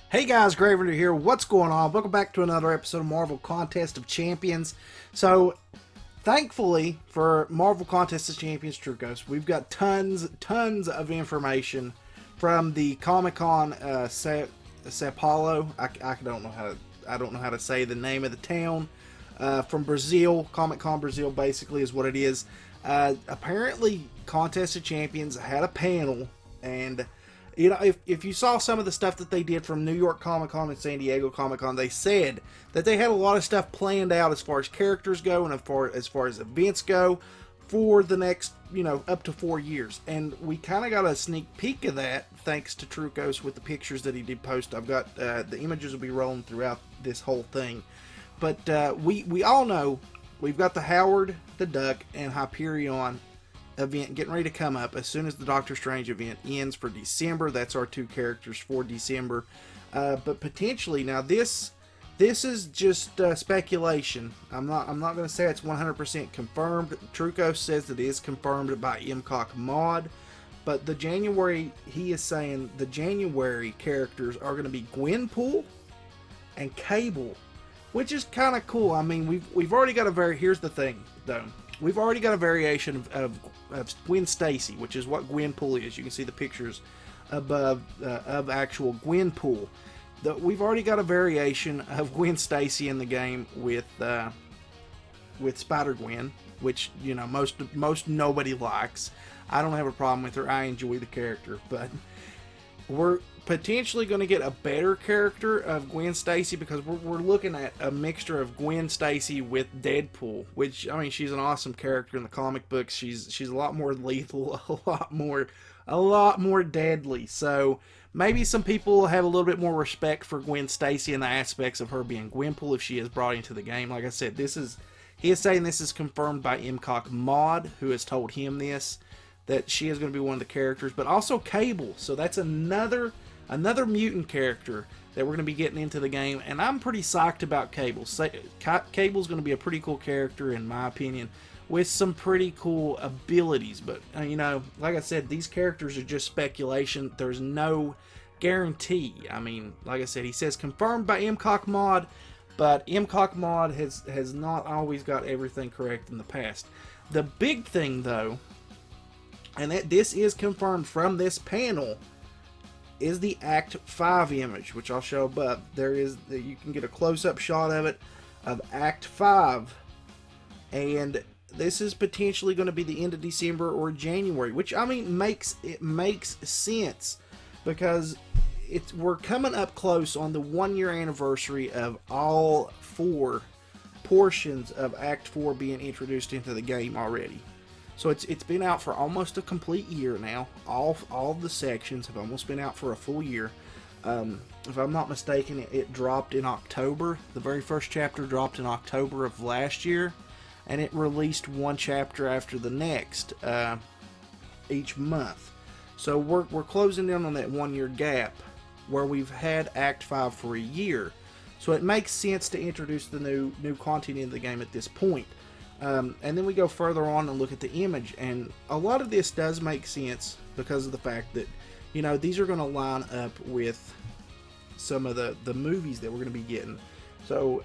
Hey guys, Gravener here. What's going on? Welcome back to another episode of Marvel Contest of Champions. So, thankfully for Marvel Contest of Champions Trucos, we've got tons of information from the Comic-Con Sao Paulo. I don't know how to say the name of the town. From Brazil, Comic-Con Brazil basically is what it is. Apparently, Contest of Champions had a panel, and you know, if you saw some of the stuff that they did from New York Comic Con and San Diego Comic Con, they said that they had a lot of stuff planned out as far as characters go and as far as events go for the next, up to 4 years. And we kind of got a sneak peek of that thanks to Trucos with the pictures that he did post. I've got the images will be rolling throughout this whole thing. But we all know we've got the Howard the Duck and Hyperion event getting ready to come up as soon as the Doctor Strange event ends for December. That's our two characters for December. But potentially, now this is just speculation. I'm not going to say it's 100% confirmed. Trucos says that it is confirmed by MCOC Mod. But the January, he is saying the January characters are going to be Gwenpool and Cable, which is kind of cool. I mean, we've already got here's the thing though. We've already got a variation of Gwen Stacy, which is what Gwenpool is. You can see the pictures above of actual Gwenpool. We've already got a variation of Gwen Stacy in the game with Spider-Gwen, which most nobody likes. I don't have a problem with her. I enjoy the character, but we're potentially going to get a better character of Gwen Stacy because we're looking at a mixture of Gwen Stacy with Deadpool, which, I mean, she's an awesome character in the comic books. She's a lot more lethal, a lot more deadly. So maybe some people will have a little bit more respect for Gwen Stacy in the aspects of her being Gwenpool if she is brought into the game. Like I said, he is saying this is confirmed by MCOC Mod, who has told him this, that she is going to be one of the characters, but also Cable. So that's another mutant character that we're going to be getting into the game, and I'm pretty psyched about Cable. Cable's going to be a pretty cool character, in my opinion, with some pretty cool abilities. But, like I said, these characters are just speculation. There's no guarantee. I mean, like I said, he says confirmed by MCOC Mod, but MCOC Mod has not always got everything correct in the past. The big thing, though, and this is confirmed from this panel, is the Act 5 image, which I'll show above. You can get a close-up shot of it, of Act 5, and this is potentially going to be the end of December or January, which, I mean, makes sense, because we're coming up close on the 1-year anniversary of all 4 portions of Act 4 being introduced into the game already. So it's been out for almost a complete year now. All the sections have almost been out for a full year. If I'm not mistaken, it dropped in October. The very first chapter dropped in October of last year, and it released one chapter after the next each month. So we're closing in on that 1-year gap where we've had Act 5 for a year. So it makes sense to introduce the new content in the game at this point. And then we go further on and look at the image, and a lot of this does make sense because of the fact that, these are going to line up with some of the movies that we're going to be getting. So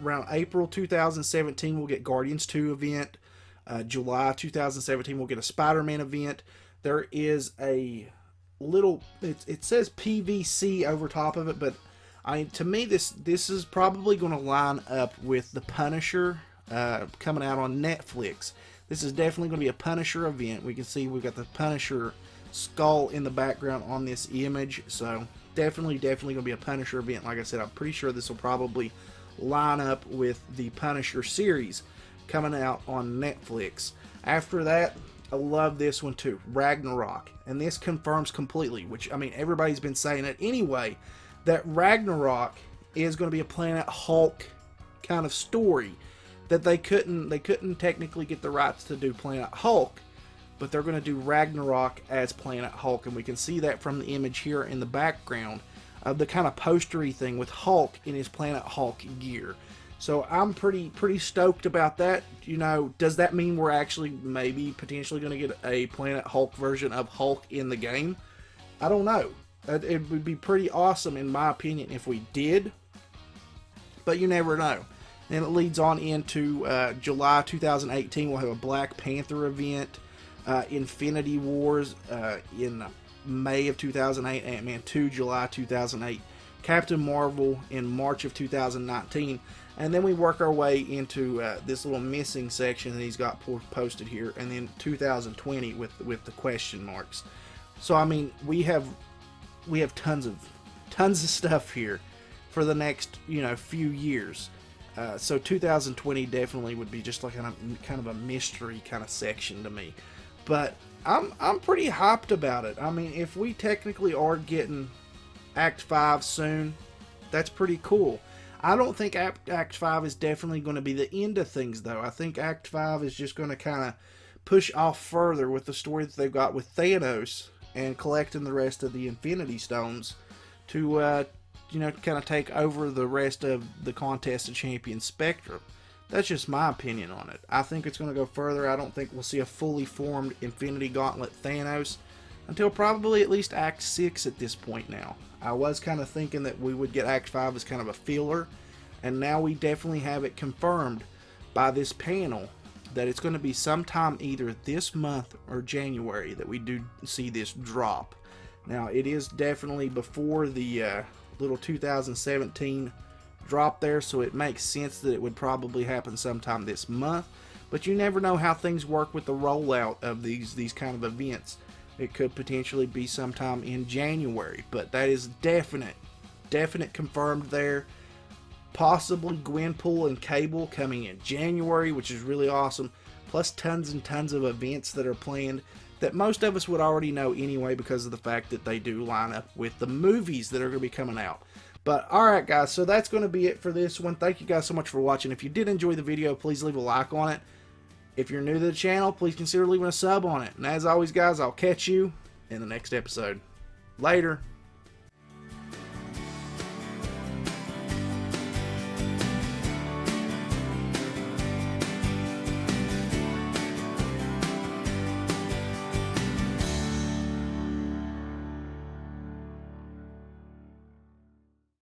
around April 2017, we'll get Guardians 2 event. July 2017, we'll get a Spider-Man event. There is a little, it says PVC over top of it, but to me, this is probably going to line up with the Punisher coming out on Netflix. This is definitely going to be a Punisher event. We can see we've got the Punisher skull in the background on this image, so definitely going to be a Punisher event. Like I said, I'm pretty sure this will probably line up with the Punisher series coming out on Netflix. After that, I love this one too, Ragnarok, and this confirms completely, which, I mean, everybody's been saying it anyway, that Ragnarok is going to be a Planet Hulk kind of story. That they couldn't technically get the rights to do Planet Hulk, but they're going to do Ragnarok as Planet Hulk, and we can see that from the image here in the background of the kind of postery thing with Hulk in his Planet Hulk gear. So I'm pretty stoked about that. Does that mean we're actually maybe potentially going to get a Planet Hulk version of Hulk in the game? I don't know. It would be pretty awesome, in my opinion, if we did. But you never know. Then it leads on into July 2018. We'll have a Black Panther event. Infinity Wars in May of 2008. Ant-Man 2, July 2008. Captain Marvel in March of 2019. And then we work our way into this little missing section that he's got posted here. And then 2020 with the question marks. So, I mean, we have tons of stuff here for the next, few years. So 2020 definitely would be just like kind of a mystery kind of section to me. But I'm pretty hyped about it. I mean, if we technically are getting Act 5 soon, that's pretty cool. I don't think Act 5 is definitely going to be the end of things, though. I think Act 5 is just going to kind of push off further with the story that they've got with Thanos and collecting the rest of the Infinity Stones to, kind of take over the rest of the Contest of Champions spectrum. That's just my opinion on it. I think it's going to go further. I don't think we'll see a fully formed Infinity Gauntlet Thanos until probably at least Act 6 at this point now. I was kind of thinking that we would get Act 5 as kind of a filler, and now we definitely have it confirmed by this panel that it's going to be sometime either this month or January that we do see this drop. Now, it is definitely before the little 2017 drop there, so it makes sense that it would probably happen sometime this month. But you never know how things work with the rollout of these kind of events. It could potentially be sometime in January, but that is definite confirmed there. Possibly Gwenpool and Cable coming in January, which is really awesome. Plus tons and tons of events that are planned that most of us would already know anyway because of the fact that they do line up with the movies that are going to be coming out. But alright guys, so that's going to be it for this one. Thank you guys so much for watching. If you did enjoy the video, please leave a like on it. If you're new to the channel, please consider leaving a sub on it. And as always guys, I'll catch you in the next episode. Later.